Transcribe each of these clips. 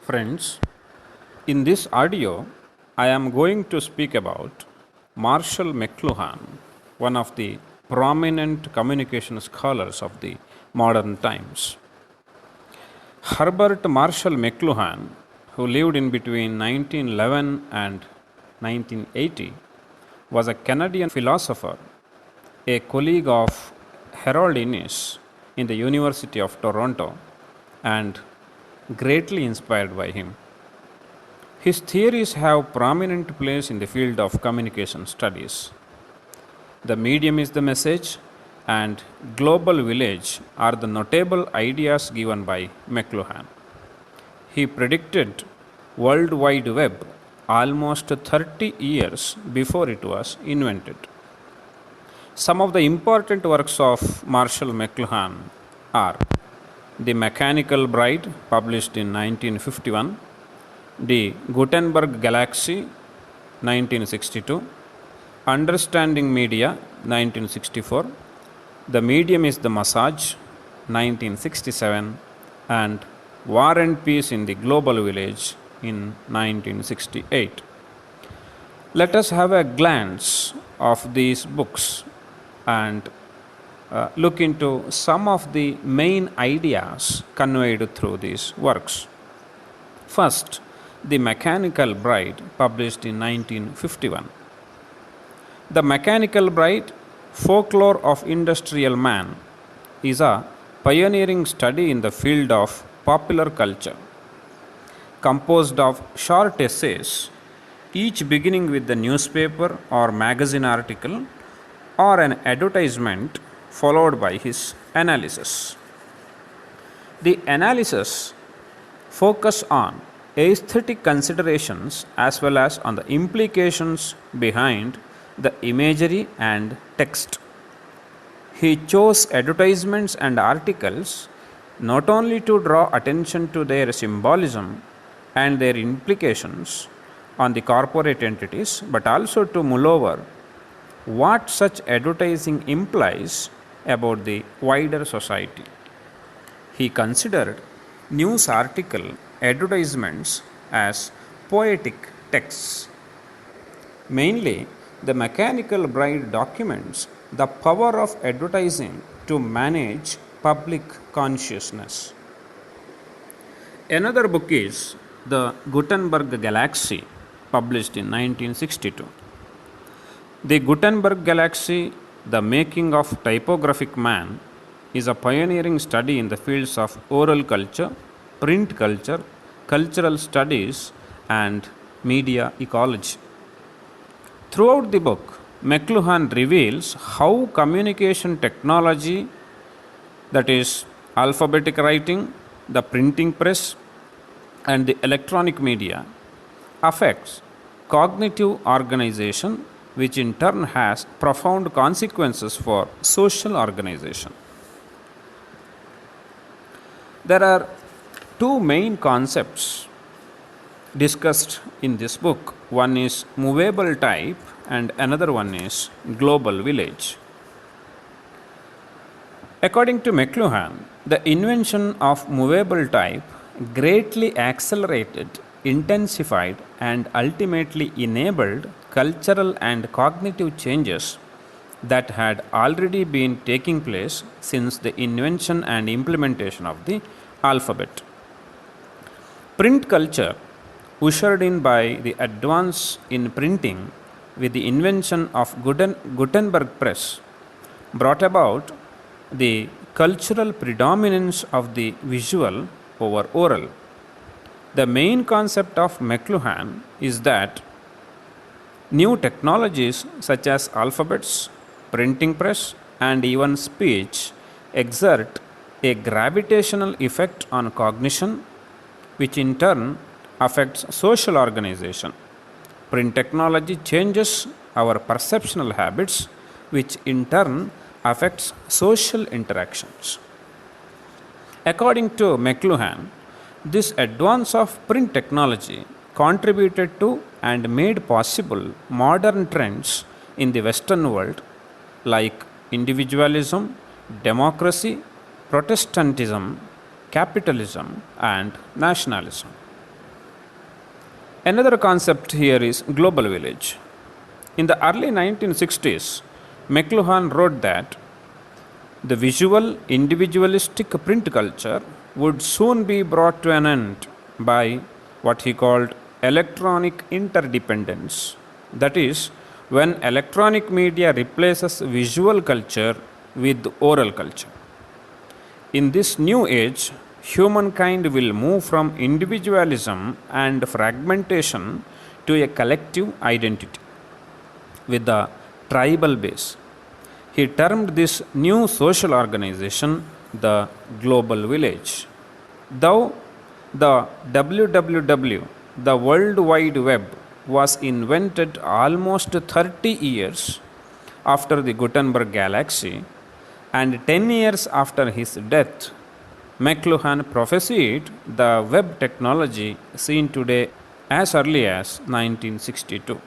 Friends, in this audio, I am going to speak about Marshall McLuhan, one of the prominent communication scholars of the modern times. Herbert Marshall McLuhan, who lived in between 1911 and 1980, was a Canadian philosopher, a colleague of Harold Innis in the University of Toronto, and greatly inspired by him. His theories have prominent place in the field of communication studies. The medium is the message, and global village are the notable ideas given by McLuhan. He predicted World Wide Web almost 30 years before it was invented. Some of the important works of Marshall McLuhan are The Mechanical Bride, published in 1951, The Gutenberg Galaxy, 1962, Understanding Media, 1964, The Medium is the Massage, 1967, and War and Peace in the Global Village in 1968. Let us have a glance of these books and look into some of the main ideas conveyed through these works. First, The Mechanical Bride, published in 1951. The Mechanical Bride, Folklore of Industrial Man, is a pioneering study in the field of popular culture. Composed of short essays, each beginning with the newspaper or magazine article or an advertisement followed by his analysis. The analysis focus on aesthetic considerations as well as on the implications behind the imagery and text. He chose advertisements and articles not only to draw attention to their symbolism and their implications on the corporate entities, but also to mull over what such advertising implies about the wider society. He considered news article advertisements as poetic texts. Mainly, the Mechanical Bride documents the power of advertising to manage public consciousness. Another book is The Gutenberg Galaxy, published in 1962. The Gutenberg Galaxy, The Making of Typographic Man, is a pioneering study in the fields of oral culture, print culture, cultural studies, and media ecology. Throughout the book, McLuhan reveals how communication technology, that is, alphabetic writing, the printing press, and the electronic media, affects cognitive organization, which in turn has profound consequences for social organization. There are two main concepts discussed in this book. One is movable type, and another one is global village. According to McLuhan, the invention of movable type greatly accelerated, intensified, and ultimately enabled cultural and cognitive changes that had already been taking place since the invention and implementation of the alphabet. Print culture, ushered in by the advance in printing with the invention of Gutenberg press, brought about the cultural predominance of the visual over oral. The main concept of McLuhan is that new technologies such as alphabets, printing press, and even speech exert a gravitational effect on cognition, which in turn affects social organization. Print technology changes our perceptual habits, which in turn affects social interactions. According to McLuhan, this advance of print technology contributed to and made possible modern trends in the Western world, like individualism, democracy, Protestantism, capitalism, and nationalism. Another concept here is global village. In the early 1960s, McLuhan wrote that the visual individualistic print culture would soon be brought to an end by what he called electronic interdependence. That is, when electronic media replaces visual culture with oral culture. In this new age, humankind will move from individualism and fragmentation to a collective identity with the tribal base. He termed this new social organization the global village. Though the WWW, the World Wide Web, was invented almost 30 years after the Gutenberg galaxy and 10 years after his death, McLuhan prophesied the web technology seen today as early as 1962.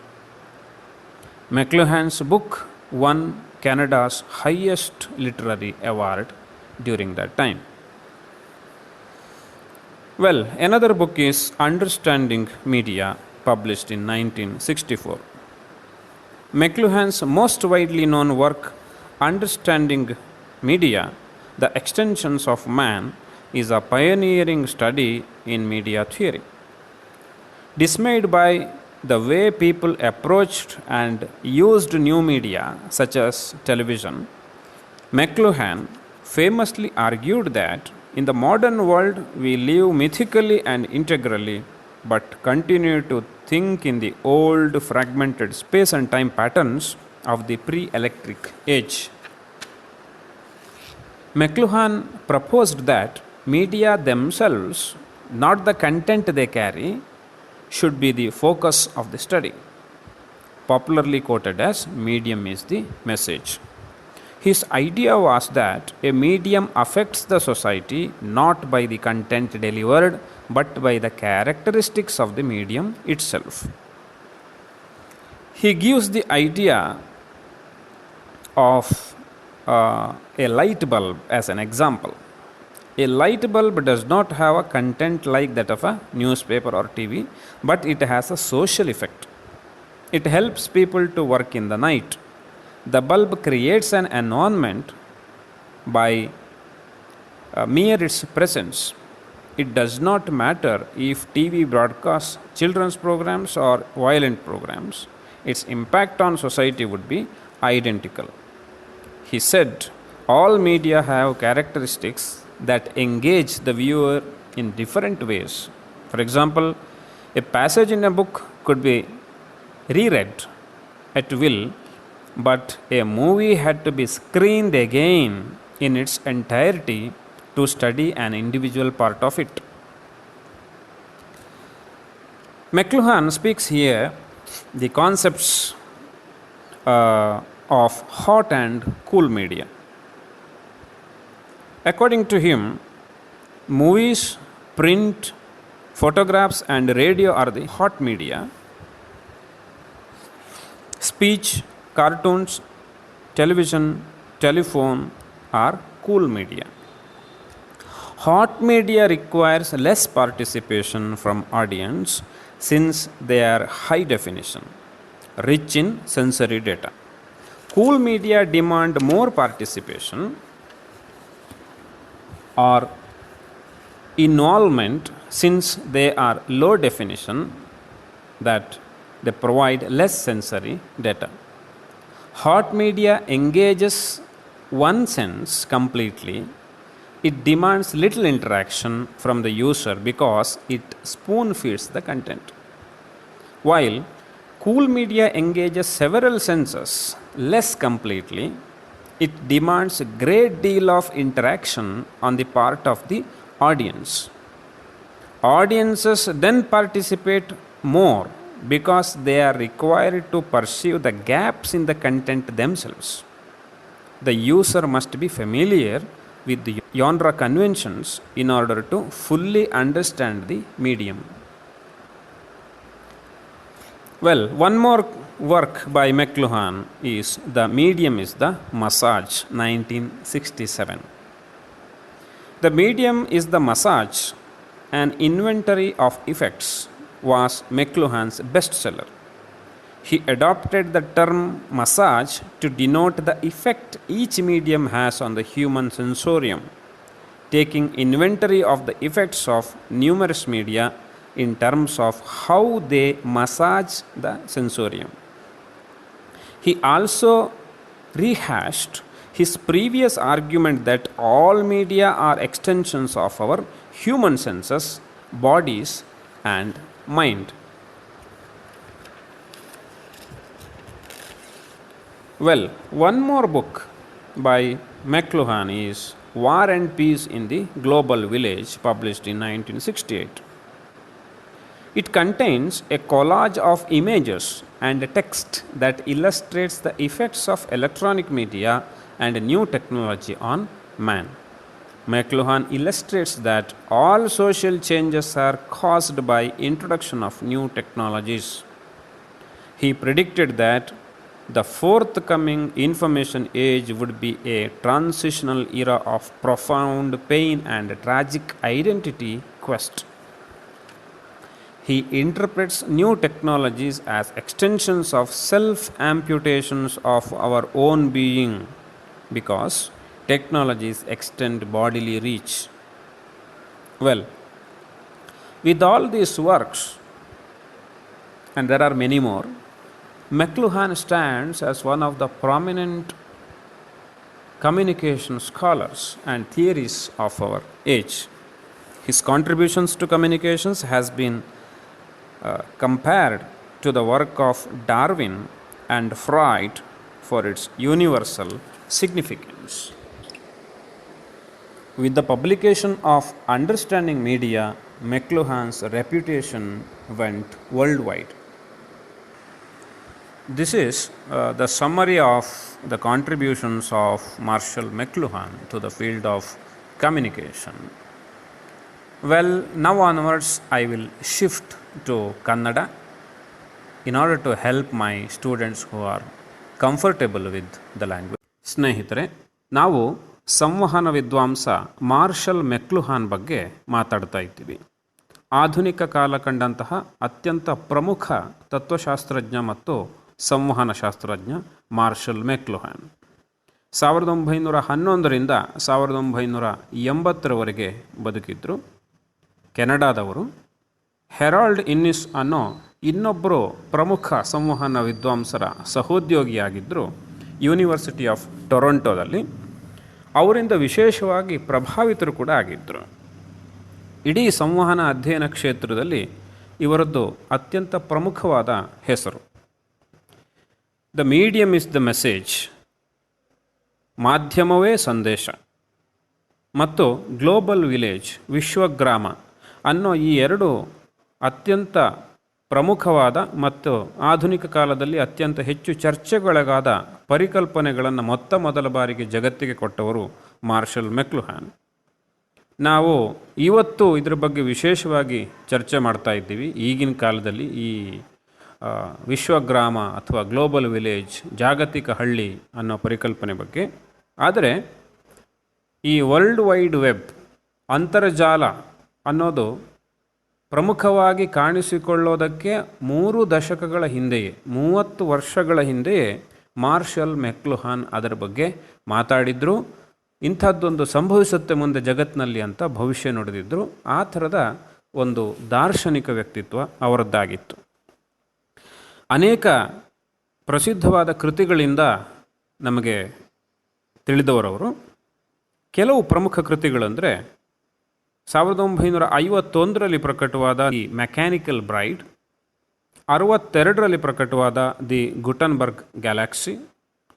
McLuhan's book won Canada's highest literary award during that time. Well, another book is Understanding Media, published in 1964. McLuhan's most widely known work, Understanding Media, The Extensions of Man, is a pioneering study in media theory. Dismayed by the way people approached and used new media, such as television, McLuhan famously argued that in the modern world we live mythically and integrally, but continue to think in the old fragmented space and time patterns of the pre-electric age. McLuhan proposed that media themselves, not the content they carry, should be the focus of the study, popularly quoted as medium is the message. His idea was that a medium affects the society not by the content delivered but by the characteristics of the medium itself. He gives the idea of a light bulb as an example. A light bulb does not have a content like that of a newspaper or TV, but it has a social effect. It helps people to work in the night. The bulb creates an environment by mere its presence. It does not matter if TV broadcasts children's programs or violent programs, its impact on society would be identical. He said, all media have characteristics that engage the viewer in different ways. For example, a passage in a book could be reread at will, but a movie had to be screened again in its entirety to study an individual part of it. McLuhan speaks here the concepts of hot and cool media. According to him, movies, print, photographs, and radio are the hot media. Speech, cartoons, television, telephone are cool media. Hot media requires less participation from audience since they are high definition, rich in sensory data. Cool media demand more participation or involvement since they are low definition, that they provide less sensory data. Hot media engages one sense completely. It demands little interaction from the user because it spoon feeds the content. While cool media engages several senses less completely, it demands a great deal of interaction on the part of the audience. Audiences then participate more because they are required to perceive the gaps in the content themselves. The user must be familiar with the genre conventions in order to fully understand the medium. Well, one more work by McLuhan is The Medium is the Massage, 1967. The Medium is the Massage, an inventory of effects, was McLuhan's bestseller. He adopted the term massage to denote the effect each medium has on the human sensorium, taking inventory of the effects of numerous media in terms of how they massage the sensorium. He also rehashed his previous argument that all media are extensions of our human senses, bodies, and mind. Well, one more book by McLuhan is War and Peace in the Global Village, published in 1968. It contains a collage of images and text that illustrates the effects of electronic media and new technology on man. McLuhan illustrates that all social changes are caused by introduction of new technologies. He predicted that the forthcoming information age would be a transitional era of profound pain and tragic identity quest. He interprets new technologies as extensions of self-amputations of our own being, because technologies extend bodily reach. Well, with all these works, and there are many more, McLuhan stands as one of the prominent communication scholars and theorists of our age. His contributions to communications has been compared to the work of Darwin and Freud for its universal significance. With the publication of Understanding Media, McLuhan's reputation went worldwide. This is the summary of the contributions of Marshall McLuhan to the field of communication. Well, now onwards I will shift to Kannada in order to help my students who are comfortable with the language. ಸ್ನೇಹಿತರೆ, ನಾವು ಸಂವಹನ ವಿದ್ವಾಂಸ marshal McLuhan ಬಗ್ಗೆ ಮಾತಾಡ್ತಾ ಇದ್ದೀವಿ. ಆಧುನಿಕ ಕಾಲ ಕಂಡಂತಹ ಅತ್ಯಂತ ಪ್ರಮುಖ ತತ್ವಶಾಸ್ತ್ರಜ್ಞ ಮತ್ತು ಸಂವಹನ ಶಾಸ್ತ್ರಜ್ಞ ಮಾರ್ಷಲ್ ಮೆಕ್ಲುಹಾನ್ 1911ರಿಂದ 1980ರವರೆಗೆ ಬದುಕಿದ್ರು. ಕೆನಡಾದವರು. ಹೆರಾಲ್ಡ್ ಇನ್ನಿಸ್ ಅನ್ನೋ ಇನ್ನೊಬ್ಬರು ಪ್ರಮುಖ ಸಂವಹನ ವಿದ್ವಾಂಸರ ಸಹೋದ್ಯೋಗಿಯಾಗಿದ್ದರು ಯೂನಿವರ್ಸಿಟಿ ಆಫ್ ಟೊರೊಂಟೊದಲ್ಲಿ. ಅವರಿಂದ ವಿಶೇಷವಾಗಿ ಪ್ರಭಾವಿತರು ಕೂಡ ಆಗಿದ್ದರು. ಇಡೀ ಸಂವಹನ ಅಧ್ಯಯನ ಕ್ಷೇತ್ರದಲ್ಲಿ ಇವರದ್ದು ಅತ್ಯಂತ ಪ್ರಮುಖವಾದ ಹೆಸರು. The medium is the message, ಮಾಧ್ಯಮವೇ ಸಂದೇಶ, ಮತ್ತು ಗ್ಲೋಬಲ್ ವಿಲೇಜ್, ವಿಶ್ವಗ್ರಾಮ ಅನ್ನೋ ಈ ಎರಡು ಅತ್ಯಂತ ಪ್ರಮುಖವಾದ ಮತ್ತು ಆಧುನಿಕ ಕಾಲದಲ್ಲಿ ಅತ್ಯಂತ ಹೆಚ್ಚು ಚರ್ಚೆಗೊಳಗಾದ ಪರಿಕಲ್ಪನೆಗಳನ್ನು ಮೊದಲ ಬಾರಿಗೆ ಜಗತ್ತಿಗೆ ಕೊಟ್ಟವರು ಮಾರ್ಷಲ್ ಮೆಕ್ಲುಹಾನ್. ನಾವು ಇವತ್ತು ಇದರ ಬಗ್ಗೆ ವಿಶೇಷವಾಗಿ ಚರ್ಚೆ ಮಾಡ್ತಾ ಇದ್ದೀವಿ. ಈಗಿನ ಕಾಲದಲ್ಲಿ ಈ ವಿಶ್ವಗ್ರಾಮ ಅಥವಾ ಗ್ಲೋಬಲ್ ವಿಲೇಜ್, ಜಾಗತಿಕ ಹಳ್ಳಿ ಅನ್ನೋ ಪರಿಕಲ್ಪನೆ ಬಗ್ಗೆ. ಆದರೆ ಈ ವರ್ಲ್ಡ್ ವೈಡ್ ವೆಬ್, ಅಂತರ್ಜಾಲ ಅನ್ನೋದು ಪ್ರಮುಖವಾಗಿ ಕಾಣಿಸಿಕೊಳ್ಳೋದಕ್ಕೆ 3 ದಶಕಗಳ ಹಿಂದೆಯೇ, 30 ವರ್ಷಗಳ ಹಿಂದೆಯೇ ಮಾರ್ಷಲ್ ಮೆಕ್ಲುಹಾನ್ ಅದರ ಬಗ್ಗೆ ಮಾತಾಡಿದ್ರು. ಇಂಥದ್ದೊಂದು ಸಂಭವಿಸುತ್ತೆ ಮುಂದೆ ಜಗತ್ತಿನಲ್ಲಿ ಅಂತ ಭವಿಷ್ಯ ನುಡಿದಿದ್ರು. ಆ ಥರದ ಒಂದು ದಾರ್ಶನಿಕ ವ್ಯಕ್ತಿತ್ವ ಅವರದ್ದಾಗಿತ್ತು. ಅನೇಕ ಪ್ರಸಿದ್ಧವಾದ ಕೃತಿಗಳಿಂದ ನಮಗೆ ತಿಳಿದವರವರು. ಕೆಲವು ಪ್ರಮುಖ ಕೃತಿಗಳಂದರೆ 1951ರಲ್ಲಿ ಪ್ರಕಟವಾದ ದಿ ಮೆಕ್ಯಾನಿಕಲ್ ಬ್ರೈಡ್, 62ರಲ್ಲಿ ಪ್ರಕಟವಾದ ದಿ ಗುಟನ್ಬರ್ಗ್ ಗ್ಯಾಲಕ್ಸಿ,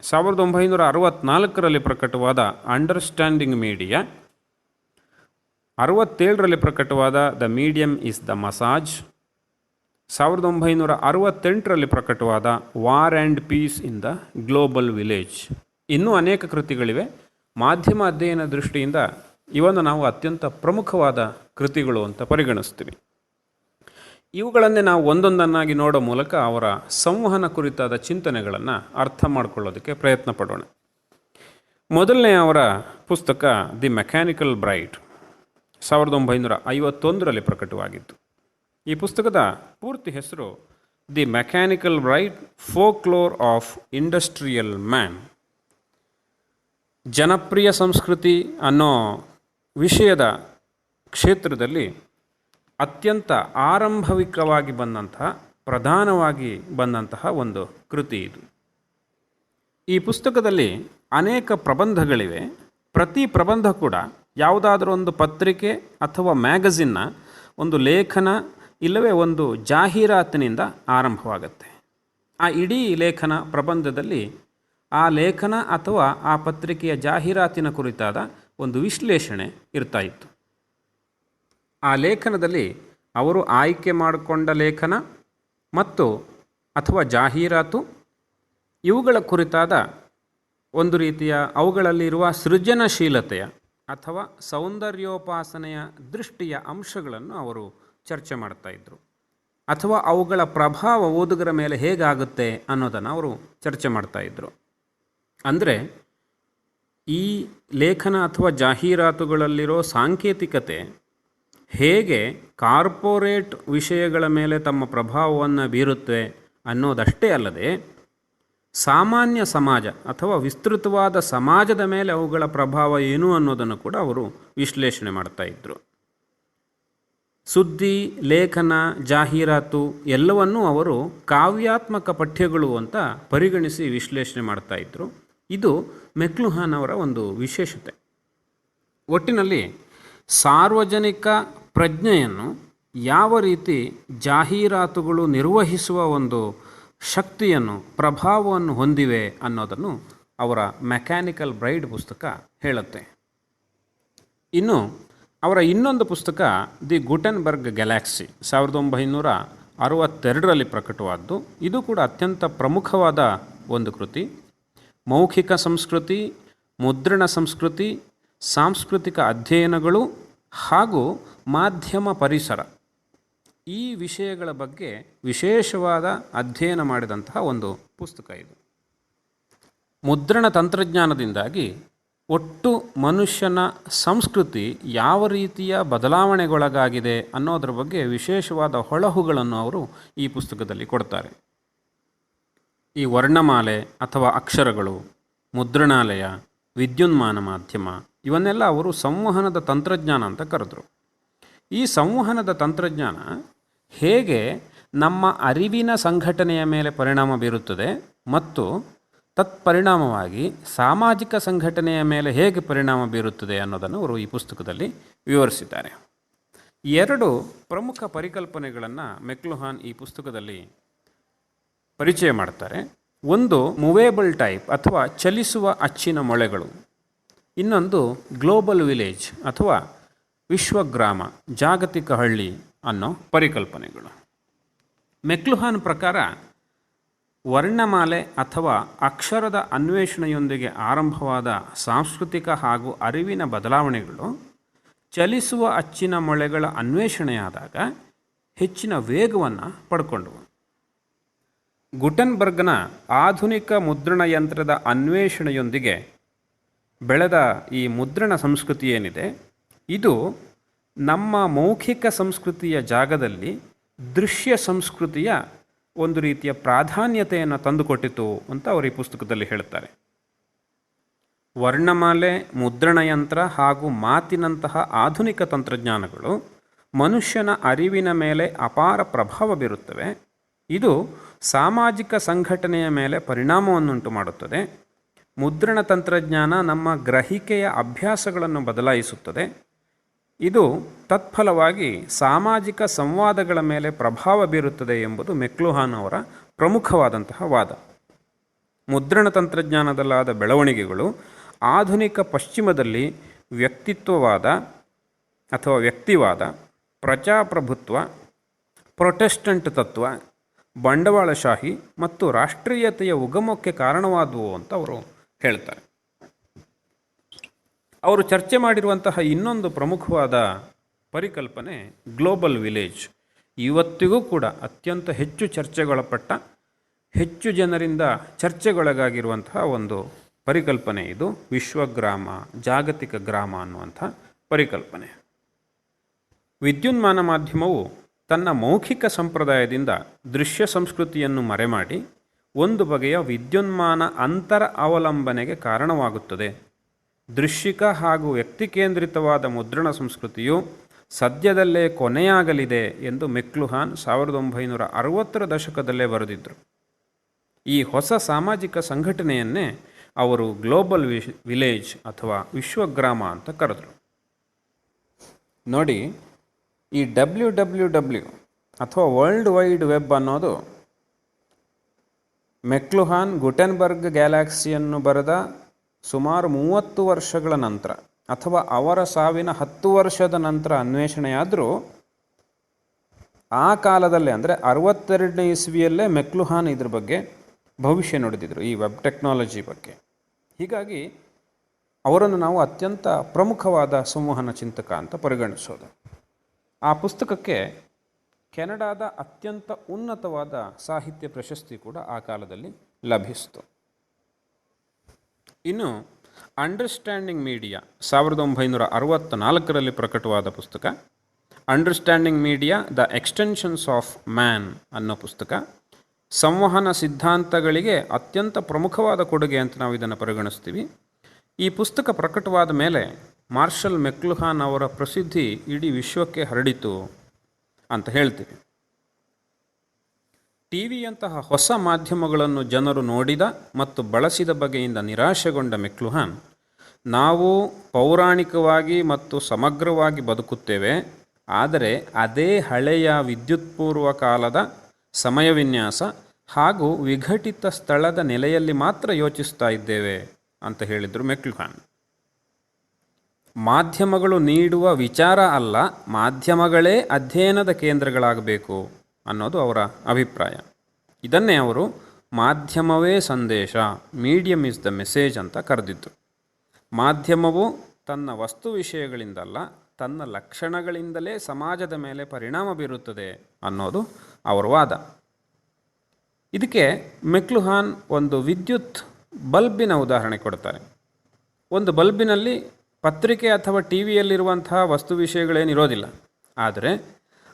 1964ರಲ್ಲಿ ಪ್ರಕಟವಾದ ಅಂಡರ್ಸ್ಟ್ಯಾಂಡಿಂಗ್ ಮೀಡಿಯಾ, 67ರಲ್ಲಿ ಪ್ರಕಟವಾದ the medium is the massage, 1968ರಲ್ಲಿ ಪ್ರಕಟವಾದ war and peace in the global village. ಇನ್ನೂ ಅನೇಕ ಕೃತಿಗಳಿವೆ. ಮಾಧ್ಯಮ ಅಧ್ಯಯನ ದೃಷ್ಟಿಯಿಂದ ಇವನ್ನು ನಾವು ಅತ್ಯಂತ ಪ್ರಮುಖವಾದ ಕೃತಿಗಳು ಅಂತ ಪರಿಗಣಿಸ್ತೀವಿ. ಇವುಗಳನ್ನೇ ನಾವು ಒಂದೊಂದನ್ನಾಗಿ ನೋಡೋ ಮೂಲಕ ಅವರ ಸಂವಹನ ಕುರಿತಾದ ಚಿಂತನೆಗಳನ್ನು ಅರ್ಥ ಮಾಡಿಕೊಳ್ಳೋದಕ್ಕೆ ಪ್ರಯತ್ನ ಪಡೋಣ. ಮೊದಲನೇ ಅವರ ಪುಸ್ತಕ ದಿ ಮೆಕ್ಯಾನಿಕಲ್ ಬ್ರೈಡ್ 1951ರಲ್ಲಿ ಪ್ರಕಟವಾಗಿತ್ತು. ಈ ಪುಸ್ತಕದ ಪೂರ್ತಿ ಹೆಸರು the mechanical bride folklore of industrial man. ಜನಪ್ರಿಯ ಸಂಸ್ಕೃತಿ ಅನ್ನೋ ವಿಷಯದ ಕ್ಷೇತ್ರದಲ್ಲಿ ಅತ್ಯಂತ ಆರಂಭಿಕವಾಗಿ ಪ್ರಧಾನವಾಗಿ ಬಂದಂತಹ ಒಂದು ಕೃತಿ ಇದು. ಈ ಪುಸ್ತಕದಲ್ಲಿ ಅನೇಕ ಪ್ರಬಂಧಗಳಿವೆ. ಪ್ರತಿ ಪ್ರಬಂಧ ಕೂಡ ಯಾವುದಾದ್ರೂ ಒಂದು ಪತ್ರಿಕೆ ಅಥವಾ ಮ್ಯಾಗಝಿನ್ನ ಒಂದು ಲೇಖನ ಇಲ್ಲವೇ ಒಂದು ಜಾಹೀರಾತಿನಿಂದ ಆರಂಭವಾಗುತ್ತೆ. ಆ ಇಡೀ ಲೇಖನ ಪ್ರಬಂಧದಲ್ಲಿ ಆ ಲೇಖನ ಅಥವಾ ಆ ಪತ್ರಿಕೆಯ ಜಾಹೀರಾತಿನ ಕುರಿತಾದ ಒಂದು ವಿಶ್ಲೇಷಣೆ ಇರ್ತಾ ಇತ್ತು. ಆ ಲೇಖನದಲ್ಲಿ ಅವರು ಆಯ್ಕೆ ಮಾಡಿಕೊಂಡ ಲೇಖನ ಮತ್ತು ಅಥವಾ ಜಾಹೀರಾತು ಇವುಗಳ ಕುರಿತಾದ ಒಂದು ರೀತಿಯ ಅವುಗಳಲ್ಲಿರುವ ಸೃಜನಶೀಲತೆಯ ಅಥವಾ ಸೌಂದರ್ಯೋಪಾಸನೆಯ ದೃಷ್ಟಿಯ ಅಂಶಗಳನ್ನು ಅವರು ಚರ್ಚೆ ಮಾಡ್ತಾಯಿದ್ರು, ಅಥವಾ ಅವುಗಳ ಪ್ರಭಾವ ಓದುಗರ ಮೇಲೆ ಹೇಗಾಗುತ್ತೆ ಅನ್ನೋದನ್ನು ಅವರು ಚರ್ಚೆ ಮಾಡ್ತಾಯಿದ್ರು. ಅಂದರೆ ಈ ಲೇಖನ ಅಥವಾ ಜಾಹೀರಾತುಗಳಲ್ಲಿರೋ ಸಾಂಕೇತಿಕತೆ ಹೇಗೆ ಕಾರ್ಪೊರೇಟ್ ವಿಷಯಗಳ ಮೇಲೆ ತಮ್ಮ ಪ್ರಭಾವವನ್ನು ಬೀರುತ್ತೆ ಅನ್ನೋದಷ್ಟೇ ಅಲ್ಲದೆ ಸಾಮಾನ್ಯ ಸಮಾಜ ಅಥವಾ ವಿಸ್ತೃತವಾದ ಸಮಾಜದ ಮೇಲೆ ಅವುಗಳ ಪ್ರಭಾವ ಏನು ಅನ್ನೋದನ್ನು ಕೂಡ ಅವರು ವಿಶ್ಲೇಷಣೆ ಮಾಡ್ತಾಯಿದ್ರು. ಸುದ್ದಿ, ಲೇಖನ, ಜಾಹೀರಾತು ಎಲ್ಲವನ್ನೂ ಅವರು ಕಾವ್ಯಾತ್ಮಕ ಪಠ್ಯಗಳು ಅಂತ ಪರಿಗಣಿಸಿ ವಿಶ್ಲೇಷಣೆ ಮಾಡ್ತಾಯಿದ್ರು. ಇದು ಮೆಕ್ಲುಹಾನ್ ಅವರ ಒಂದು ವಿಶೇಷತೆ. ಒಟ್ಟಿನಲ್ಲಿ ಸಾರ್ವಜನಿಕ ಪ್ರಜ್ಞೆಯನ್ನು ಯಾವ ರೀತಿ ಜಾಹೀರಾತುಗಳು ನಿರ್ವಹಿಸುವ ಒಂದು ಶಕ್ತಿಯನ್ನು, ಪ್ರಭಾವವನ್ನು ಹೊಂದಿವೆ ಅನ್ನೋದನ್ನು ಅವರ ಮೆಕ್ಯಾನಿಕಲ್ ಬ್ರೈಡ್ ಪುಸ್ತಕ ಹೇಳುತ್ತೆ. ಇನ್ನು ಅವರ ಇನ್ನೊಂದು ಪುಸ್ತಕ ದಿ ಗುಟೆನ್ಬರ್ಗ್ ಗ್ಯಾಲಕ್ಸಿ 1962ರಲ್ಲಿ ಪ್ರಕಟವಾದ್ದು. ಇದು ಕೂಡ ಅತ್ಯಂತ ಪ್ರಮುಖವಾದ ಒಂದು ಕೃತಿ. ಮೌಖಿಕ ಸಂಸ್ಕೃತಿ, ಮುದ್ರಣ ಸಂಸ್ಕೃತಿ, ಸಾಂಸ್ಕೃತಿಕ ಅಧ್ಯಯನಗಳು ಹಾಗೂ ಮಾಧ್ಯಮ ಪರಿಸರ ಈ ವಿಷಯಗಳ ಬಗ್ಗೆ ವಿಶೇಷವಾದ ಅಧ್ಯಯನ ಮಾಡಿದಂತಹ ಒಂದು ಪುಸ್ತಕ ಇದು. ಮುದ್ರಣ ತಂತ್ರಜ್ಞಾನದಿಂದಾಗಿ ಒಟ್ಟು ಮನುಷ್ಯನ ಸಂಸ್ಕೃತಿ ಯಾವ ರೀತಿಯ ಬದಲಾವಣೆಗೊಳಗಾಗಿದೆ ಅನ್ನೋದ್ರ ಬಗ್ಗೆ ವಿಶೇಷವಾದ ಹೊಳಹುಗಳನ್ನು ಅವರು ಈ ಪುಸ್ತಕದಲ್ಲಿ ಕೊಡ್ತಾರೆ. ಈ ವರ್ಣಮಾಲೆ ಅಥವಾ ಅಕ್ಷರಗಳು, ಮುದ್ರಣಾಲಯ, ವಿದ್ಯುನ್ಮಾನ ಮಾಧ್ಯಮ ಇವನ್ನೆಲ್ಲ ಅವರು ಸಂವಹನದ ತಂತ್ರಜ್ಞಾನ ಅಂತ ಕರೆದರು. ಈ ಸಂವಹನದ ತಂತ್ರಜ್ಞಾನ ಹೇಗೆ ನಮ್ಮ ಅರಿವಿನ ಸಂಘಟನೆಯ ಮೇಲೆ ಪರಿಣಾಮ ಬೀರುತ್ತದೆ ಮತ್ತು ತತ್ಪರಿಣಾಮವಾಗಿ ಸಾಮಾಜಿಕ ಸಂಘಟನೆಯ ಮೇಲೆ ಹೇಗೆ ಪರಿಣಾಮ ಬೀರುತ್ತದೆ ಅನ್ನೋದನ್ನು ಅವರು ಈ ಪುಸ್ತಕದಲ್ಲಿ ವಿವರಿಸಿದ್ದಾರೆ. ಎರಡು ಪ್ರಮುಖ ಪರಿಕಲ್ಪನೆಗಳನ್ನು ಮೆಕ್ಲುಹಾನ್ ಈ ಪುಸ್ತಕದಲ್ಲಿ ಪರಿಚಯ ಮಾಡ್ತಾರೆ. ಒಂದು ಮೂವೇಬಲ್ ಟೈಪ್ ಅಥವಾ ಚಲಿಸುವ ಅಚ್ಚಿನ ಮೊಳೆಗಳು, ಇನ್ನೊಂದು ಗ್ಲೋಬಲ್ ವಿಲೇಜ್ ಅಥವಾ ವಿಶ್ವಗ್ರಾಮ, ಜಾಗತಿಕ ಹಳ್ಳಿ ಅನ್ನೋ ಪರಿಕಲ್ಪನೆಗಳು. ಮೆಕ್ಲುಹಾನ್ ಪ್ರಕಾರ ವರ್ಣಮಾಲೆ ಅಥವಾ ಅಕ್ಷರದ ಅನ್ವೇಷಣೆಯೊಂದಿಗೆ ಆರಂಭವಾದ ಸಾಂಸ್ಕೃತಿಕ ಹಾಗೂ ಅರಿವಿನ ಬದಲಾವಣೆಗಳು ಚಲಿಸುವ ಅಚ್ಚಿನ ಮೊಳೆಗಳ ಅನ್ವೇಷಣೆಯಾದಾಗ ಹೆಚ್ಚಿನ ವೇಗವನ್ನು ಪಡ್ಕೊಂಡವು. ಗುಟೆನ್ಬರ್ಗ್ನ ಆಧುನಿಕ ಮುದ್ರಣ ಯಂತ್ರದ ಅನ್ವೇಷಣೆಯೊಂದಿಗೆ ಬೆಳೆದ ಈ ಮುದ್ರಣ ಸಂಸ್ಕೃತಿ ಏನಿದೆ, ಇದು ನಮ್ಮ ಮೌಖಿಕ ಸಂಸ್ಕೃತಿಯ ಜಾಗದಲ್ಲಿ ದೃಶ್ಯ ಸಂಸ್ಕೃತಿಯ ಒಂದು ರೀತಿಯ ಪ್ರಾಧಾನ್ಯತೆಯನ್ನು ತಂದುಕೊಟ್ಟಿತು ಅಂತ ಅವರು ಈ ಪುಸ್ತಕದಲ್ಲಿ ಹೇಳ್ತಾರೆ. ವರ್ಣಮಾಲೆ, ಮುದ್ರಣಯಂತ್ರ ಹಾಗೂ ಮಾತಿನಂತಹ ಆಧುನಿಕ ತಂತ್ರಜ್ಞಾನಗಳು ಮನುಷ್ಯನ ಅರಿವಿನ ಮೇಲೆ ಅಪಾರ ಪ್ರಭಾವ ಬೀರುತ್ತವೆ. ಇದು ಸಾಮಾಜಿಕ ಸಂಘಟನೆಯ ಮೇಲೆ ಪರಿಣಾಮವನ್ನುಂಟು ಮಾಡುತ್ತದೆ. ಮುದ್ರಣ ತಂತ್ರಜ್ಞಾನ ನಮ್ಮ ಗ್ರಹಿಕೆಯ ಅಭ್ಯಾಸಗಳನ್ನು ಬದಲಾಯಿಸುತ್ತದೆ. ಇದು ತತ್ಫಲವಾಗಿ ಸಾಮಾಜಿಕ ಸಂವಾದಗಳ ಮೇಲೆ ಪ್ರಭಾವ ಬೀರುತ್ತದೆ ಎಂಬುದು ಮೆಕ್ಲುಹಾನ್ ಅವರ ಪ್ರಮುಖವಾದಂತಹ ವಾದ. ಮುದ್ರಣ ತಂತ್ರಜ್ಞಾನದಲ್ಲಾದ ಬೆಳವಣಿಗೆಗಳು ಆಧುನಿಕ ಪಶ್ಚಿಮದಲ್ಲಿ ವ್ಯಕ್ತಿತ್ವವಾದ ಅಥವಾ ವ್ಯಕ್ತಿವಾದ, ಪ್ರಜಾಪ್ರಭುತ್ವ, ಪ್ರೊಟೆಸ್ಟೆಂಟ್ ತತ್ವ, ಬಂಡವಾಳಶಾಹಿ ಮತ್ತು ರಾಷ್ಟ್ರೀಯತೆಯ ಉಗಮಕ್ಕೆ ಕಾರಣವಾದವು ಅಂತ ಅವರು ಹೇಳ್ತಾರೆ. ಅವರು ಚರ್ಚೆ ಮಾಡಿರುವಂತಹ ಇನ್ನೊಂದು ಪ್ರಮುಖವಾದ ಪರಿಕಲ್ಪನೆ ಗ್ಲೋಬಲ್ ವಿಲೇಜ್. ಇವತ್ತಿಗೂ ಕೂಡ ಅತ್ಯಂತ ಹೆಚ್ಚು ಚರ್ಚೆಗೊಳಪಟ್ಟ, ಹೆಚ್ಚು ಜನರಿಂದ ಚರ್ಚೆಗೊಳಗಾಗಿರುವಂತಹ ಒಂದು ಪರಿಕಲ್ಪನೆ ಇದು ವಿಶ್ವಗ್ರಾಮ, ಜಾಗತಿಕ ಗ್ರಾಮ ಅನ್ನುವಂಥ ಪರಿಕಲ್ಪನೆ. ವಿದ್ಯುನ್ಮಾನ ಮಾಧ್ಯಮವು ತನ್ನ ಮೌಖಿಕ ಸಂಪ್ರದಾಯದಿಂದ ದೃಶ್ಯ ಸಂಸ್ಕೃತಿಯನ್ನು ಮರೆಮಾಡಿ ಒಂದು ಬಗೆಯ ವಿದ್ಯುನ್ಮಾನ ಅಂತರ ಅವಲಂಬನೆಗೆ ಕಾರಣವಾಗುತ್ತದೆ. ದೃಶ್ಯಿಕ ಹಾಗೂ ವ್ಯಕ್ತಿಕೇಂದ್ರಿತವಾದ ಮುದ್ರಣ ಸಂಸ್ಕೃತಿಯು ಸದ್ಯದಲ್ಲೇ ಕೊನೆಯಾಗಲಿದೆ ಎಂದು ಮೆಕ್ಲುಹಾನ್ 1960ರ ದಶಕದಲ್ಲೇ ಬರೆದಿದ್ದರು. ಈ ಹೊಸ ಸಾಮಾಜಿಕ ಸಂಘಟನೆಯನ್ನೇ ಅವರು ಗ್ಲೋಬಲ್ ವಿಲೇಜ್ ಅಥವಾ ವಿಶ್ವಗ್ರಾಮ ಅಂತ ಕರೆದರು. ನೋಡಿ, ಈ WWW ಅಥವಾ ವರ್ಲ್ಡ್ ವೈಡ್ ವೆಬ್ ಅನ್ನೋದು ಮೆಕ್ಲುಹಾನ್ ಗುಟೆನ್ಬರ್ಗ್ ಗ್ಯಾಲಕ್ಸಿಯನ್ನು ಬರೆದ ಸುಮಾರು 30 ವರ್ಷಗಳ ನಂತರ ಅಥವಾ ಅವರ ಸಾವಿನ 10 ವರ್ಷದ ನಂತರ ಅನ್ವೇಷಣೆಯಾದರೂ ಆ ಕಾಲದಲ್ಲೇ ಅಂದರೆ 62ನೇ ಇಸ್ವಿಯಲ್ಲೇ ಮೆಕ್ಲುಹಾನ್ ಇದ್ರ ಬಗ್ಗೆ ಭವಿಷ್ಯ ನುಡಿದಿದ್ರು, ಈ ವೆಬ್ ಟೆಕ್ನಾಲಜಿ ಬಗ್ಗೆ. ಹೀಗಾಗಿ ಅವರನ್ನು ನಾವು ಅತ್ಯಂತ ಪ್ರಮುಖವಾದ ಸಂವಹನ ಚಿಂತಕ ಅಂತ ಪರಿಗಣಿಸೋದು. ಆ ಪುಸ್ತಕಕ್ಕೆ ಕೆನಡಾದ ಅತ್ಯಂತ ಉನ್ನತವಾದ ಸಾಹಿತ್ಯ ಪ್ರಶಸ್ತಿ ಕೂಡ ಆ ಕಾಲದಲ್ಲಿ ಲಭಿಸಿತು. ಇನ್ನು ಅಂಡರ್ಸ್ಟ್ಯಾಂಡಿಂಗ್ ಮೀಡಿಯಾ 1964ರಲ್ಲಿ ಪ್ರಕಟವಾದ ಪುಸ್ತಕ. Understanding media the extensions of man ಅನ್ನೋ ಪುಸ್ತಕ ಸಂವಹನ ಸಿದ್ಧಾಂತಗಳಿಗೆ ಅತ್ಯಂತ ಪ್ರಮುಖವಾದ ಕೊಡುಗೆ ಅಂತ ನಾವು ಇದನ್ನು ಪರಿಗಣಿಸ್ತೀವಿ. ಈ ಪುಸ್ತಕ ಪ್ರಕಟವಾದ ಮೇಲೆ ಮಾರ್ಷಲ್ ಮೆಕ್ಲುಹಾನ್ ಅವರ ಪ್ರಸಿದ್ಧಿ ಇಡೀ ವಿಶ್ವಕ್ಕೆ ಹರಡಿತು ಅಂತ ಹೇಳ್ತೀವಿ. ಟಿವಿಯಂತಹ ಹೊಸ ಮಾಧ್ಯಮಗಳನ್ನು ಜನರು ನೋಡಿದ ಮತ್ತು ಬಳಸಿದ ಬಗೆಯಿಂದ ನಿರಾಶೆಗೊಂಡ ಮೆಕ್ಲುಹಾನ್, ನಾವು ಪೌರಾಣಿಕವಾಗಿ ಮತ್ತು ಸಮಗ್ರವಾಗಿ ಬದುಕುತ್ತೇವೆ, ಆದರೆ ಅದೇ ಹಳೆಯ ವಿದ್ಯುತ್ಪೂರ್ವ ಕಾಲದ ಸಮಯ ವಿನ್ಯಾಸ ಹಾಗೂ ವಿಘಟಿತ ಸ್ಥಳದ ನೆಲೆಯಲ್ಲಿ ಮಾತ್ರ ಯೋಚಿಸ್ತಾ ಇದ್ದೇವೆ ಅಂತ ಹೇಳಿದರು ಮೆಕ್ಲುಹಾನ್. ಮಾಧ್ಯಮಗಳು ನೀಡುವ ವಿಚಾರ ಅಲ್ಲ, ಮಾಧ್ಯಮಗಳೇ ಅಧ್ಯಯನದ ಕೇಂದ್ರಗಳಾಗಬೇಕು ಅನ್ನೋದು ಅವರ ಅಭಿಪ್ರಾಯ. ಇದನ್ನೇ ಅವರು ಮಾಧ್ಯಮವೇ ಸಂದೇಶ, ಮೀಡಿಯಮ್ ಇಸ್ ದ ಮೆಸೇಜ್ ಅಂತ ಕರೆದಿದ್ದು. ಮಾಧ್ಯಮವು ತನ್ನ ವಸ್ತು ವಿಷಯಗಳಿಂದಲ್ಲ, ತನ್ನ ಲಕ್ಷಣಗಳಿಂದಲೇ ಸಮಾಜದ ಮೇಲೆ ಪರಿಣಾಮ ಬೀರುತ್ತದೆ ಅನ್ನೋದು ಅವರ ವಾದ. ಇದಕ್ಕೆ ಮೆಕ್ಲುಹಾನ್ ಒಂದು ವಿದ್ಯುತ್ ಬಲ್ಬಿನ ಉದಾಹರಣೆ ಕೊಡ್ತಾರೆ. ಒಂದು ಬಲ್ಬಿನಲ್ಲಿ ಪತ್ರಿಕೆ ಅಥವಾ ಟಿ ವಿಯಲ್ಲಿರುವಂತಹ ವಸ್ತು ವಿಷಯಗಳೇನಿರೋದಿಲ್ಲ, ಆದರೆ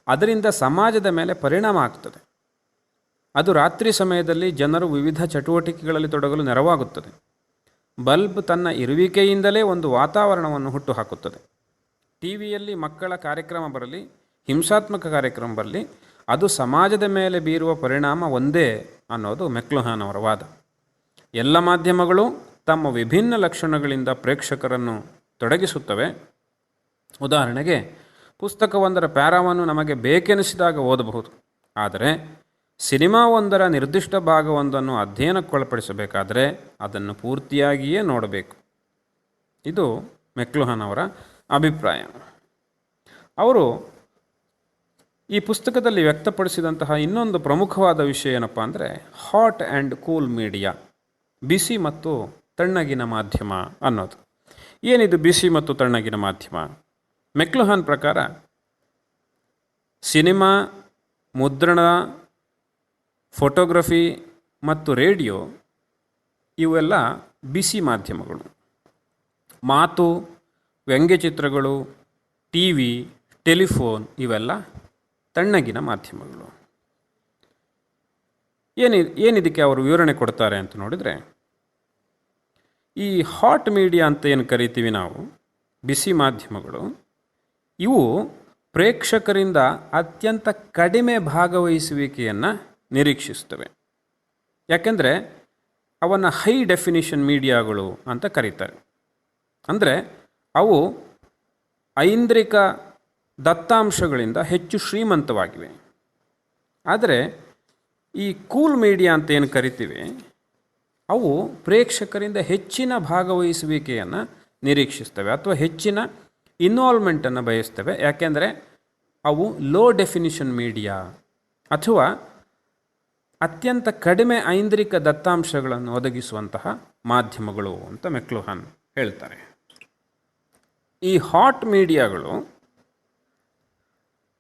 ಅದರಿಂದ ಸಮಾಜದ ಮೇಲೆ ಪರಿಣಾಮ ಆಗ್ತದೆ. ಅದು ರಾತ್ರಿ ಸಮಯದಲ್ಲಿ ಜನರು ವಿವಿಧ ಚಟುವಟಿಕೆಗಳಲ್ಲಿ ತೊಡಗಲು ನೆರವಾಗುತ್ತದೆ. ಬಲ್ಬ್ ತನ್ನ ಇರುವಿಕೆಯಿಂದಲೇ ಒಂದು ವಾತಾವರಣವನ್ನು ಹುಟ್ಟುಹಾಕುತ್ತದೆ. ಟಿ ವಿಯಲ್ಲಿ ಮಕ್ಕಳ ಕಾರ್ಯಕ್ರಮ ಬರಲಿ, ಹಿಂಸಾತ್ಮಕ ಕಾರ್ಯಕ್ರಮ ಬರಲಿ, ಅದು ಸಮಾಜದ ಮೇಲೆ ಬೀರುವ ಪರಿಣಾಮ ಒಂದೇ ಅನ್ನೋದು ಮೆಕ್ಲುಹಾನ್ ಅವರ ವಾದ. ಎಲ್ಲ ಮಾಧ್ಯಮಗಳು ತಮ್ಮ ವಿಭಿನ್ನ ಲಕ್ಷಣಗಳಿಂದ ಪ್ರೇಕ್ಷಕರನ್ನು ತೊಡಗಿಸುತ್ತವೆ. ಉದಾಹರಣೆಗೆ, ಪುಸ್ತಕವೊಂದರ ಪ್ಯಾರಾವನ್ನು ನಮಗೆ ಬೇಕೆನಿಸಿದಾಗ ಓದಬಹುದು, ಆದರೆ ಸಿನಿಮಾವೊಂದರ ನಿರ್ದಿಷ್ಟ ಭಾಗವೊಂದನ್ನು ಅಧ್ಯಯನಕ್ಕೊಳಪಡಿಸಬೇಕಾದರೆ ಅದನ್ನು ಪೂರ್ತಿಯಾಗಿಯೇ ನೋಡಬೇಕು. ಇದು ಮೆಕ್ಲುಹಾನ್ ಅವರ ಅಭಿಪ್ರಾಯ. ಅವರು ಈ ಪುಸ್ತಕದಲ್ಲಿ ವ್ಯಕ್ತಪಡಿಸಿದಂತಹ ಇನ್ನೊಂದು ಪ್ರಮುಖವಾದ ವಿಷಯ ಏನಪ್ಪ ಅಂದರೆ ಹಾಟ್ ಆ್ಯಂಡ್ ಕೂಲ್ ಮೀಡಿಯಾ, ಬಿಸಿ ಮತ್ತು ತಣ್ಣಗಿನ ಮಾಧ್ಯಮ ಅನ್ನೋದು. ಏನಿದು ಬಿಸಿ ಮತ್ತು ತಣ್ಣಗಿನ ಮಾಧ್ಯಮ? ಮೆಕ್ಲುಹಾನ್ ಪ್ರಕಾರ ಸಿನಿಮಾ, ಮುದ್ರಣ, ಫೋಟೋಗ್ರಫಿ ಮತ್ತು ರೇಡಿಯೋ ಇವೆಲ್ಲ ಬಿಸಿ ಮಾಧ್ಯಮಗಳು. ಮಾತು, ವ್ಯಂಗ್ಯಚಿತ್ರಗಳು, ಟಿ ವಿ, ಟೆಲಿಫೋನ್ ಇವೆಲ್ಲ ತಣ್ಣಗಿನ ಮಾಧ್ಯಮಗಳು. ಏನಿದಕ್ಕೆ ಅವರು ವಿವರಣೆ ಕೊಡ್ತಾರೆ ಅಂತ ನೋಡಿದರೆ, ಈ ಹಾಟ್ ಮೀಡಿಯಾ ಅಂತ ಏನು ಕರಿತೀವಿ ನಾವು, ಬಿಸಿ ಮಾಧ್ಯಮಗಳು, ಇವು ಪ್ರೇಕ್ಷಕರಿಂದ ಅತ್ಯಂತ ಕಡಿಮೆ ಭಾಗವಹಿಸುವಿಕೆಯನ್ನು ನಿರೀಕ್ಷಿಸ್ತವೆ. ಯಾಕೆಂದರೆ ಅವನ್ನು ಹೈ ಡೆಫಿನಿಷನ್ ಮೀಡಿಯಾಗಳು ಅಂತ ಕರೀತಾರೆ. ಅಂದರೆ ಅವು ಐಂದ್ರಿಕ ದತ್ತಾಂಶಗಳಿಂದ ಹೆಚ್ಚು ಶ್ರೀಮಂತವಾಗಿವೆ. ಆದರೆ ಈ ಕೂಲ್ ಮೀಡಿಯಾ ಅಂತ ಏನು ಕರಿತೀವಿ, ಅವು ಪ್ರೇಕ್ಷಕರಿಂದ ಹೆಚ್ಚಿನ ಭಾಗವಹಿಸುವಿಕೆಯನ್ನು ನಿರೀಕ್ಷಿಸ್ತವೆ ಅಥವಾ ಹೆಚ್ಚಿನ ಇನ್ವಾಲ್ವ್ಮೆಂಟನ್ನು ಬಯಸ್ತವೆ. ಯಾಕೆಂದರೆ ಅವು ಲೋ ಡೆಫಿನಿಷನ್ ಮೀಡಿಯಾ ಅಥವಾ ಅತ್ಯಂತ ಕಡಿಮೆ ಐಂದ್ರಿಕ ದತ್ತಾಂಶಗಳನ್ನು ಒದಗಿಸುವಂತಹ ಮಾಧ್ಯಮಗಳು ಅಂತ ಮೆಕ್ಲುಹಾನ್ ಹೇಳ್ತಾರೆ. ಈ ಹಾಟ್ ಮೀಡಿಯಾಗಳು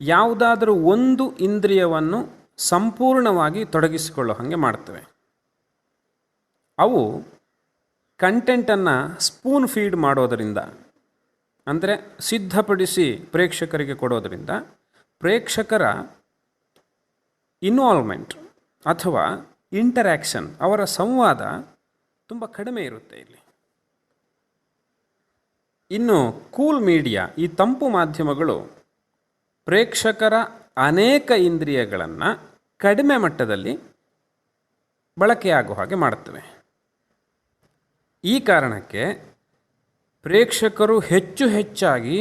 ಯಾವುದಾದರೂ ಒಂದು ಇಂದ್ರಿಯವನ್ನು ಸಂಪೂರ್ಣವಾಗಿ ತೊಡಗಿಸಿಕೊಳ್ಳೋ ಹಾಗೆ ಮಾಡ್ತವೆ. ಅವು ಕಂಟೆಂಟನ್ನು ಸ್ಪೂನ್ ಫೀಡ್ ಮಾಡೋದರಿಂದ, ಅಂದರೆ ಸಿದ್ಧಪಡಿಸಿ ಪ್ರೇಕ್ಷಕರಿಗೆ ಕೊಡೋದರಿಂದ ಪ್ರೇಕ್ಷಕರ ಇನ್ವಾಲ್ವ್ಮೆಂಟ್ ಅಥವಾ ಇಂಟರ್ಯಾಕ್ಷನ್, ಅವರ ಸಂವಾದ ತುಂಬ ಕಡಿಮೆ ಇರುತ್ತೆ ಇಲ್ಲಿ. ಇನ್ನು ಕೂಲ್ ಮೀಡಿಯಾ, ಈ ತಂಪು ಮಾಧ್ಯಮಗಳು ಪ್ರೇಕ್ಷಕರ ಅನೇಕ ಇಂದ್ರಿಯಗಳನ್ನು ಕಡಿಮೆ ಮಟ್ಟದಲ್ಲಿ ಬಳಕೆಯಾಗುವ ಹಾಗೆ ಮಾಡುತ್ತವೆ. ಈ ಕಾರಣಕ್ಕೆ ಪ್ರೇಕ್ಷಕರು ಹೆಚ್ಚು ಹೆಚ್ಚಾಗಿ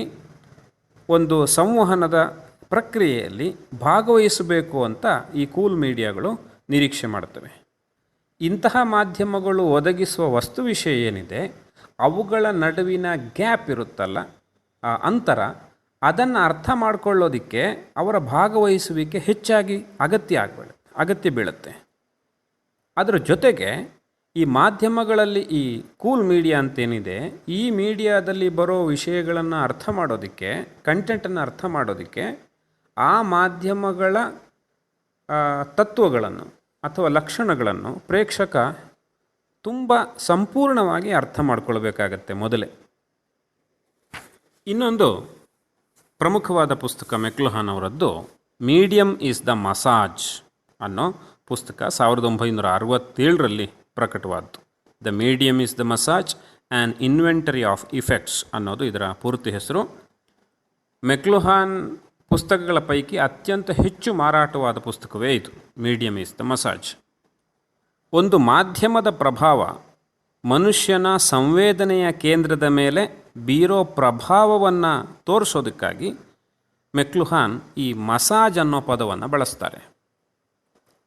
ಒಂದು ಸಂವಹನದ ಪ್ರಕ್ರಿಯೆಯಲ್ಲಿ ಭಾಗವಹಿಸಬೇಕು ಅಂತ ಈ ಕೂಲ್ ಮೀಡಿಯಾಗಳು ನಿರೀಕ್ಷೆ ಮಾಡುತ್ತವೆ. ಇಂತಹ ಮಾಧ್ಯಮಗಳು ಒದಗಿಸುವ ವಸ್ತು ವಿಷಯ ಏನಿದೆ, ಅವುಗಳ ನಡುವಿನ ಗ್ಯಾಪ್ ಇರುತ್ತಲ್ಲ, ಆ ಅಂತರ, ಅದನ್ನು ಅರ್ಥ ಮಾಡಿಕೊಳ್ಳೋದಕ್ಕೆ ಅವರ ಭಾಗವಹಿಸುವಿಕೆ ಹೆಚ್ಚಾಗಿ ಅಗತ್ಯ ಬೀಳುತ್ತೆ. ಅದರ ಜೊತೆಗೆ ಈ ಮಾಧ್ಯಮಗಳಲ್ಲಿ ಈ ಕೂಲ್ ಮೀಡಿಯಾ ಅಂತೇನಿದೆ, ಈ ಮೀಡಿಯಾದಲ್ಲಿ ಬರೋ ವಿಷಯಗಳನ್ನು ಅರ್ಥ ಮಾಡೋದಕ್ಕೆ, ಕಂಟೆಂಟನ್ನು ಅರ್ಥ ಮಾಡೋದಕ್ಕೆ ಆ ಮಾಧ್ಯಮಗಳ ತತ್ವಗಳನ್ನು ಅಥವಾ ಲಕ್ಷಣಗಳನ್ನು ಪ್ರೇಕ್ಷಕ ತುಂಬ ಸಂಪೂರ್ಣವಾಗಿ ಅರ್ಥ ಮಾಡ್ಕೊಳ್ಬೇಕಾಗತ್ತೆ ಮೊದಲೇ. ಇನ್ನೊಂದು ಪ್ರಮುಖವಾದ ಪುಸ್ತಕ ಮೆಕ್ಲುಹಾನ್ ಅವರದ್ದು ಮೀಡಿಯಮ್ ಈಸ್ ದ ಮಸಾಜ್ ಅನ್ನೋ ಪುಸ್ತಕ 1967ರಲ್ಲಿ ಪ್ರಕಟವಾದ್ದು. The medium is the massage an inventory of effects ಅನ್ನೋದು ಇದರ ಪೂರ್ತಿ ಹೆಸರು. ಮೆಕ್ಲುಹಾನ್ ಪುಸ್ತಕಗಳ ಪೈಕಿ ಅತ್ಯಂತ ಹೆಚ್ಚು ಮಾರಾಟವಾದ ಪುಸ್ತಕವೇ ಇದು, ಮೀಡಿಯಮ್ ಈಸ್ ದ ಮಸಾಜ್. ಒಂದು ಮಾಧ್ಯಮದ ಪ್ರಭಾವ ಮನುಷ್ಯನ ಸಂವೇದನೆಯ ಕೇಂದ್ರದ ಮೇಲೆ ಬೀರೋ ಪ್ರಭಾವವನ್ನು ತೋರಿಸೋದಕ್ಕಾಗಿ ಮೆಕ್ಲುಹಾನ್ ಈ ಮಸಾಜ್ ಅನ್ನೋ ಪದವನ್ನು ಬಳಸ್ತಾರೆ.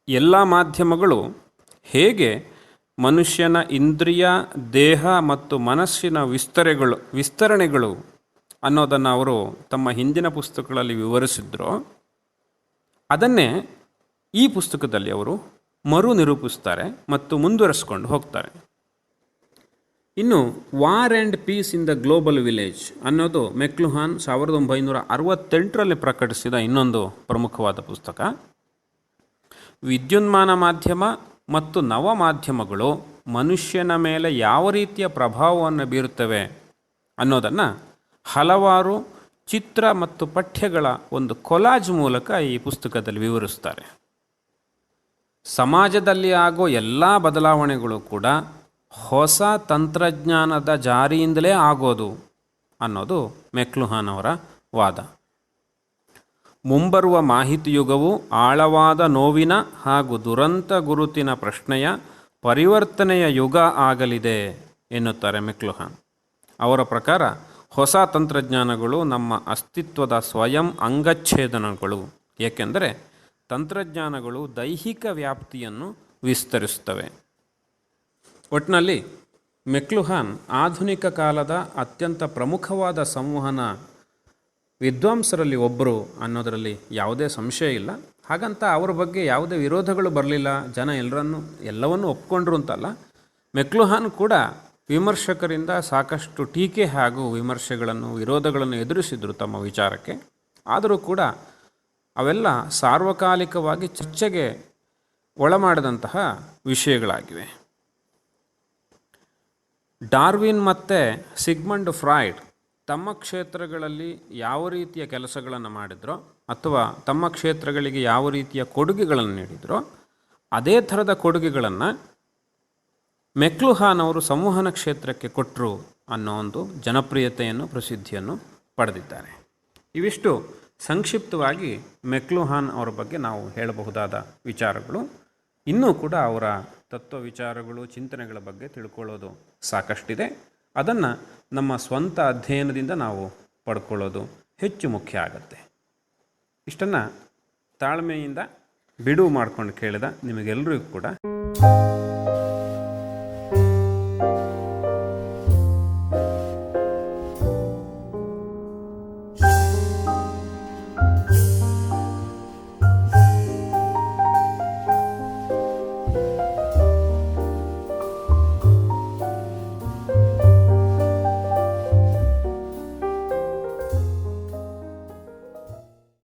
ಎಲ್ಲ ಮಾಧ್ಯಮಗಳು ಹೇಗೆ ಮನುಷ್ಯನ ಇಂದ್ರಿಯ, ದೇಹ ಮತ್ತು ಮನಸ್ಸಿನ ವಿಸ್ತರಣೆಗಳು ಅನ್ನೋದನ್ನು ಅವರು ತಮ್ಮ ಹಿಂದಿನ ಪುಸ್ತಕಗಳಲ್ಲಿ ವಿವರಿಸಿದ್ರೋ ಅದನ್ನೇ ಈ ಪುಸ್ತಕದಲ್ಲಿ ಅವರು ಮರು ನಿರೂಪಿಸ್ತಾರೆ ಮತ್ತು ಮುಂದುವರೆಸ್ಕೊಂಡು ಹೋಗ್ತಾರೆ. ಇನ್ನು war and peace in the global village ಅನ್ನೋದು ಮೆಕ್ಲುಹಾನ್ 1968ರಲ್ಲಿ ಪ್ರಕಟಿಸಿದ ಇನ್ನೊಂದು ಪ್ರಮುಖವಾದ ಪುಸ್ತಕ. ವಿದ್ಯುನ್ಮಾನ ಮಾಧ್ಯಮ ಮತ್ತು ನವ ಮಾಧ್ಯಮಗಳು ಮನುಷ್ಯನ ಮೇಲೆ ಯಾವ ರೀತಿಯ ಪ್ರಭಾವವನ್ನು ಬೀರುತ್ತವೆ ಅನ್ನೋದನ್ನು ಹಲವಾರು ಚಿತ್ರ ಮತ್ತು ಪಠ್ಯಗಳ ಒಂದು ಕೊಲಾಜ್ ಮೂಲಕ ಈ ಪುಸ್ತಕದಲ್ಲಿ ವಿವರಿಸ್ತಾರೆ. ಸಮಾಜದಲ್ಲಿ ಆಗೋ ಎಲ್ಲ ಬದಲಾವಣೆಗಳು ಕೂಡ ಹೊಸ ತಂತ್ರಜ್ಞಾನದ ಜಾರಿಯಿಂದಲೇ ಆಗೋದು ಅನ್ನೋದು ಮೆಕ್ಲುಹಾನ್ ಅವರ ವಾದ. ಮುಂಬರುವ ಮಾಹಿತಿ ಯುಗವು ಆಳವಾದ ನೋವಿನ ಹಾಗೂ ದುರಂತ ಗುರುತಿನ ಪ್ರಶ್ನೆಯ ಪರಿವರ್ತನೆಯ ಯುಗ ಆಗಲಿದೆ ಎನ್ನುತ್ತಾರೆ ಮೆಕ್ಲುಹಾನ್. ಅವರ ಪ್ರಕಾರ ಹೊಸ ತಂತ್ರಜ್ಞಾನಗಳು ನಮ್ಮ ಅಸ್ತಿತ್ವದ ಸ್ವಯಂ ಅಂಗಚ್ಛೇದನಗಳು, ಏಕೆಂದರೆ ತಂತ್ರಜ್ಞಾನಗಳು ದೈಹಿಕ ವ್ಯಾಪ್ತಿಯನ್ನು ವಿಸ್ತರಿಸುತ್ತವೆ. ಒಟ್ಟಿನಲ್ಲಿ ಮೆಕ್ಲುಹಾನ್ ಆಧುನಿಕ ಕಾಲದ ಅತ್ಯಂತ ಪ್ರಮುಖವಾದ ಸಂವಹನ ವಿದ್ವಾಂಸರಲ್ಲಿ ಒಬ್ಬರು ಅನ್ನೋದರಲ್ಲಿ ಯಾವುದೇ ಸಂಶಯ ಇಲ್ಲ. ಹಾಗಂತ ಅವರ ಬಗ್ಗೆ ಯಾವುದೇ ವಿರೋಧಗಳು ಬರಲಿಲ್ಲ, ಜನ ಎಲ್ಲವನ್ನೂ ಒಪ್ಕೊಂಡ್ರು ಅಂತಲ್ಲ. ಮೆಕ್ಲುಹಾನ್ ಕೂಡ ವಿಮರ್ಶಕರಿಂದ ಸಾಕಷ್ಟು ಟೀಕೆ ಹಾಗೂ ವಿಮರ್ಶೆಗಳನ್ನು, ವಿರೋಧಗಳನ್ನು ಎದುರಿಸಿದರು ತಮ್ಮ ವಿಚಾರಕ್ಕೆ. ಆದರೂ ಕೂಡ ಅವೆಲ್ಲ ಸಾರ್ವಕಾಲಿಕವಾಗಿ ಚರ್ಚೆಗೆ ಒಳಮಾಡಿದಂತಹ ವಿಷಯಗಳಾಗಿವೆ. ಡಾರ್ವಿನ್ ಮತ್ತು ಸಿಗ್ಮಂಡ್ ಫ್ರಾಯ್ಡ್ ತಮ್ಮ ಕ್ಷೇತ್ರಗಳಲ್ಲಿ ಯಾವ ರೀತಿಯ ಕೆಲಸಗಳನ್ನು ಮಾಡಿದ್ರೋ ಅಥವಾ ತಮ್ಮ ಕ್ಷೇತ್ರಗಳಿಗೆ ಯಾವ ರೀತಿಯ ಕೊಡುಗೆಗಳನ್ನು ನೀಡಿದ್ರೋ ಅದೇ ಥರದ ಕೊಡುಗೆಗಳನ್ನು ಮೆಕ್ಲುಹಾನ್ ಅವರು ಸಂವಹನ ಕ್ಷೇತ್ರಕ್ಕೆ ಕೊಟ್ಟರು ಅನ್ನೋ ಒಂದು ಜನಪ್ರಿಯತೆಯನ್ನು, ಪ್ರಸಿದ್ಧಿಯನ್ನು ಪಡೆದಿದ್ದಾರೆ. ಇವಿಷ್ಟು ಸಂಕ್ಷಿಪ್ತವಾಗಿ ಮೆಕ್ಲುಹಾನ್ ಅವರ ಬಗ್ಗೆ ನಾವು ಹೇಳಬಹುದಾದ ವಿಚಾರಗಳು. ಇನ್ನೂ ಕೂಡ ಅವರ ತತ್ವ ವಿಚಾರಗಳು, ಚಿಂತನೆಗಳ ಬಗ್ಗೆ ತಿಳ್ಕೊಳ್ಳೋದು ಸಾಕಷ್ಟಿದೆ. ಅದನ್ನು ನಮ್ಮ ಸ್ವಂತ ಅಧ್ಯಯನದಿಂದ ನಾವು ಪಡ್ಕೊಳ್ಳೋದು ಹೆಚ್ಚು ಮುಖ್ಯ ಆಗುತ್ತೆ. ಇಷ್ಟನ್ನು ತಾಳ್ಮೆಯಿಂದ ಬಿಡುವು ಮಾಡ್ಕೊಂಡು ಕೇಳಿದ ನಿಮಗೆಲ್ಲರಿಗೂ ಕೂಡ